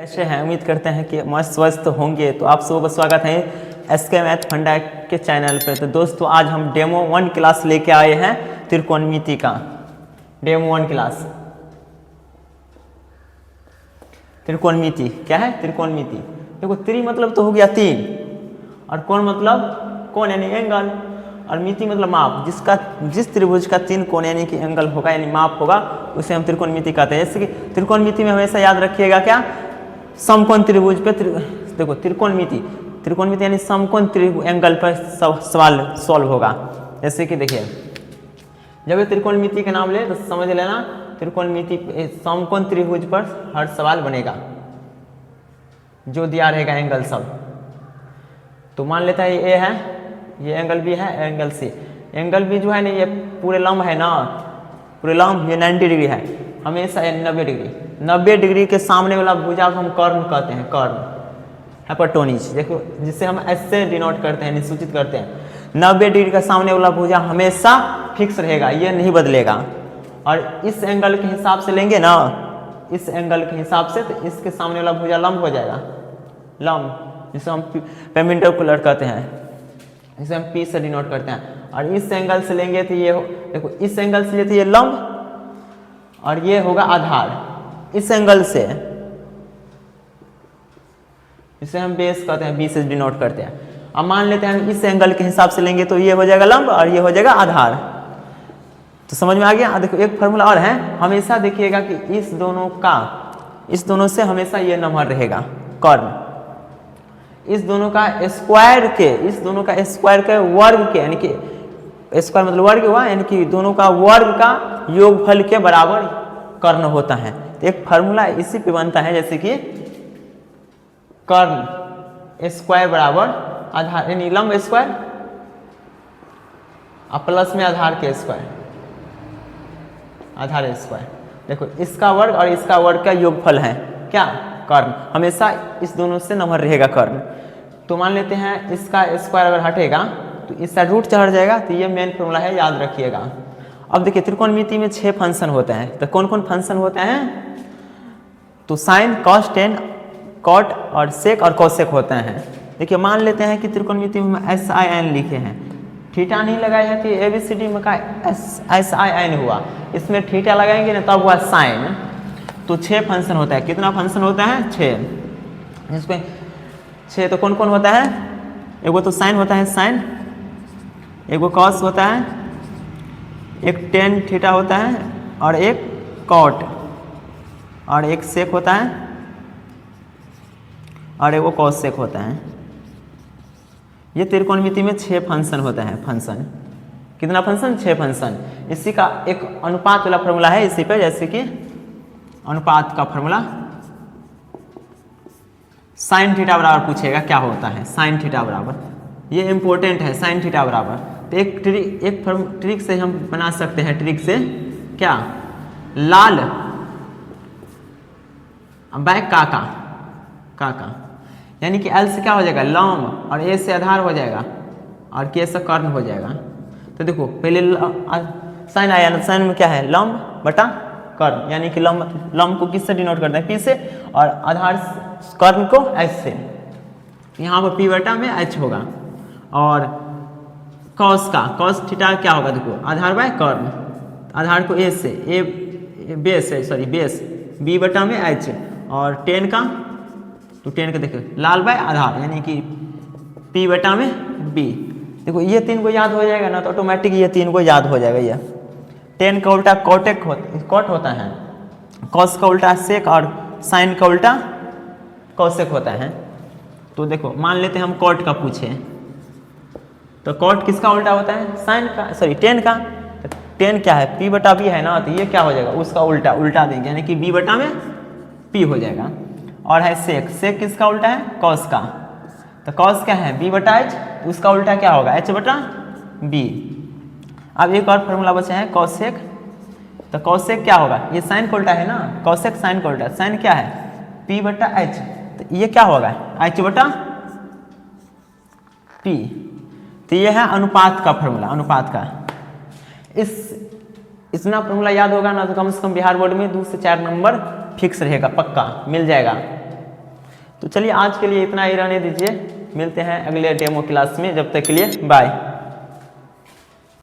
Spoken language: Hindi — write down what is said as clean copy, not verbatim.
कैसे हैं? उम्मीद करते हैं कि मस्त स्वस्थ होंगे। तो आप सबको स्वागत है एसके मैथ फंडा के चैनल पे। तो दोस्तों आज हम डेमो 1 क्लास लेके आए हैं त्रिकोणमिति का। डेमो 1 क्लास त्रिकोणमिति क्या है? त्रिकोणमिति। देखो त्रि मतलब तो हो गया 3 और कोण मतलब कोण यानी एंगल, और मिति मतलब माप। जिस त्रिभुज का 3 कोण यानी कि एंगल होगा यानी माप होगा उसे हम त्रिकोणमिति कहते हैं। जैसे कि त्रिकोणमिति में हमेशा याद रखिएगा क्या, समकोण त्रिभुज पे देखो त्रिकोणमिति यानी समकोण त्रिभुज एंगल पर सवाल सॉल्व होगा। जैसे कि देखिए जब ये त्रिकोणमिति का नाम ले तो समझ लेना त्रिकोणमिति समकोण त्रिभुज पर हर सवाल बनेगा जो दिया रहेगा एंगल सब। तो मान लेता है ये है, ये एंगल भी है, एंगल सी। एंगल भी जो है ना ये पूरे लंब है ना, पूरे लंब ये 90 डिग्री है, हमेशा 90 डिग्री। 90 डिग्री के सामने वाला भुजा को हम कर्ण कहते हैं, कर्ण हाइपोटेन्यूज। देखो जिसे हम ऐसे डिनोट करते हैं, सूचित करते हैं। 90 डिग्री का सामने वाला भुजा हमेशा फिक्स रहेगा, ये नहीं बदलेगा। और इस एंगल के हिसाब से लेंगे ना, इस एंगल के हिसाब से, तो इसके सामने वाला भुजा लंब हो जाएगा, लंब, जिसे हम पेर्पेंडिकुलर कहते हैं, इसे हम P से डिनोट करते हैं। और इस एंगल से लेंगे तो ये देखो इस एंगल से लेते ये लंब और ये होगा आधार। इस एंगल से इसे हम बेस कहते हैं, B से डिनोट करते हैं। अब मान लेते हैं हम इस एंगल के हिसाब से लेंगे तो ये हो जाएगा लंब और ये हो जाएगा आधार। तो समझ में आ गया? देखो एक फार्मूला और है, हमेशा देखिएगा कि इस दोनों से हमेशा ये नंबर रहेगा कर्ण। इस दोनों का स्क्वायर के वर्ग के, यानी कि स्क्वायर मतलब वर्ग हुआ, यानी कि दोनों का वर्ग का योगफल के बराबर कर्ण होता है। तो एक फार्मूला इसी पे बनता है, जैसे कि कर्ण स्क्वायर बराबर आधार यानी लंब स्क्वायर और प्लस में आधार के स्क्वायर, आधार स्क्वायर। देखो इसका वर्ग और इसका वर्ग का योगफल है क्या? कर्ण। हमेशा इस दोनों से नंबर रहेगा कर्ण। तो मान लेते हैं इसका स्क्वायर अगर हटेगा तो इसका रूट हट जाएगा। तो ये मेन फॉर्मूला है, याद रखिएगा। अब देखिए त्रिकोणमिति में 6 फंक्शन होते हैं। तो कौन कौन फंक्शन होते हैं? तो साइन, कॉस, टेन, कॉट और सेक और कोसेक होते हैं। देखिए मान लेते हैं कि त्रिकोणमिति में SIN लिखे हैं, थीटा नहीं लगाए हैं तो ABCD में का SIN हुआ, इसमें थीटा लगाएंगे ना तब हुआ साइन। तो 6 फंक्शन होता है। कितना फंक्शन होता है? 6। इसमें 6 तो कौन कौन होता है? एगो तो साइन होता है, साइन, एगो कॉस होता है, एक टेन थीटा होता है और एक कॉट और एक सेक होता है और एगो कोसेक होता है। ये त्रिकोणमिति में 6 फंक्शन होता है। फंक्शन कितना फंक्शन? 6 फंक्शन। इसी का एक अनुपात वाला फॉर्मूला है इसी पे, जैसे कि अनुपात का फॉर्मूला साइन थीटा बराबर पूछेगा क्या होता है, साइन थीटा बराबर, ये इंपॉर्टेंट है, साइन थीटा बराबर। तो एक ट्रिक से हम बना सकते हैं, ट्रिक से क्या, लाल बाय काका यानी कि L से क्या हो जाएगा? लंब, और A से आधार हो जाएगा और K से कर्ण हो जाएगा। तो देखो पहले साइन आया ना, साइन में क्या है? लंब बटा कर्ण, यानी कि लंब को किससे डिनोट करते हैं? P से, और आधार कर्ण को H से। यहाँ पर P बटा में H होगा। और कॉस थीटा क्या होगा? देखो आधार बाय कर्ण, आधार को A से, बेस B बटा में H, और टेन का, तो टेन का देखो लाल बाय आधार यानी कि P बटा में B। देखो ये 3 को याद हो जाएगा ना तो ऑटोमेटिक ये 3 को याद हो जाएगा। ये टेन का उल्टा कॉट होता है, कॉस का उल्टा सेक और साइन का उल्टा कोसेक होता है। तो देखो मान लेते हैं हम कॉट का पूछे, तो कॉट किसका उल्टा होता है? साइन का, सॉरी टेन का। तो टेन क्या है? P बटा B है ना, तो ये क्या हो जाएगा? उसका उल्टा देंगे, यानी कि B बटा में P हो जाएगा। और है सेक किसका उल्टा है? कॉस का। तो कॉस क्या है? B बटा H, उसका उल्टा क्या होगा? H बटा B। अब एक और फॉर्मूला बचा है कॉसेक। तो कॉसेक क्या होगा? ये साइन का उल्टा है ना, कॉसेक साइन का उल्टा। साइन क्या है? P बटा H, तो ये क्या होगा? H बटा P। तो ये है अनुपात का फॉर्मूला, अनुपात का। इतना फॉर्मूला याद होगा ना तो कम से कम बिहार बोर्ड में 2 से 4 नंबर फिक्स रहेगा, पक्का मिल जाएगा। तो चलिए आज के लिए इतना ही रहने दीजिए, मिलते हैं अगले डेमो क्लास में, जब तक के लिए बाय।